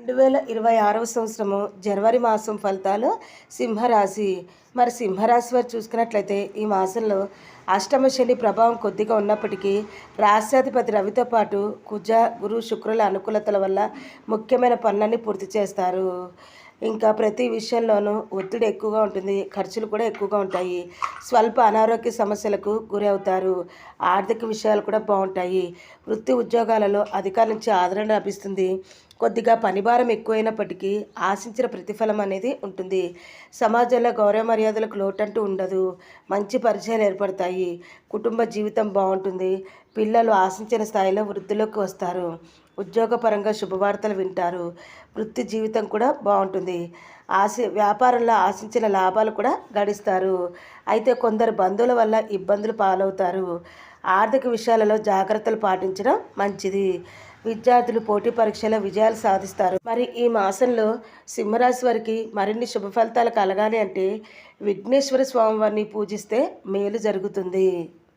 2026వ సంవత్సరము జనవరి మాసం ఫలితాలు సింహరాశి. మరి సింహరాశి వారు చూసుకున్నట్లయితే ఈ మాసంలో అష్టమ శని ప్రభావం కొద్దిగా ఉన్నప్పటికీ రాశ్యాధిపతి రవితో పాటు కుజ గురు శుక్రుల అనుకూలతల వల్ల ముఖ్యమైన పనులన్నీ పూర్తి చేస్తారు. ఇంకా ప్రతి విషయంలోనూ ఒత్తిడి ఎక్కువగా ఉంటుంది, ఖర్చులు కూడా ఎక్కువగా ఉంటాయి. స్వల్ప అనారోగ్య సమస్యలకు గురి అవుతారు. ఆర్థిక విషయాలు కూడా బాగుంటాయి. వృత్తి ఉద్యోగాలలో అధికారుల నుంచి ఆదరణ లభిస్తుంది. కొద్దిగా పనిభారం ఎక్కువైనప్పటికీ ఆశించిన ప్రతిఫలం అనేది ఉంటుంది. సమాజంలో గౌరవ మర్యాదలకు లోటంటూ ఉండదు. మంచి పరిచయాలు ఏర్పడతాయి. కుటుంబ జీవితం బాగుంటుంది. పిల్లలు ఆశించిన స్థాయిలో వృద్ధిలోకి వస్తారు. ఉద్యోగపరంగా శుభవార్తలు వింటారు. వృత్తి జీవితం కూడా బాగుంటుంది. వ్యాపారంలో ఆశించిన లాభాలు కూడా గడిస్తారు. అయితే కొందరు బంధువుల వల్ల ఇబ్బందులు పాలవుతారు. ఆర్థిక విషయాలలో జాగ్రత్తలు పాటించడం మంచిది. విద్యార్థులు పోటీ పరీక్షలో విజయాలు సాధిస్తారు. మరి ఈ మాసంలో సింహరాశి వారికి మరిన్ని శుభ ఫలితాలు కలగాలి అంటే విఘ్నేశ్వర స్వామి వారిని పూజిస్తే మేలు జరుగుతుంది.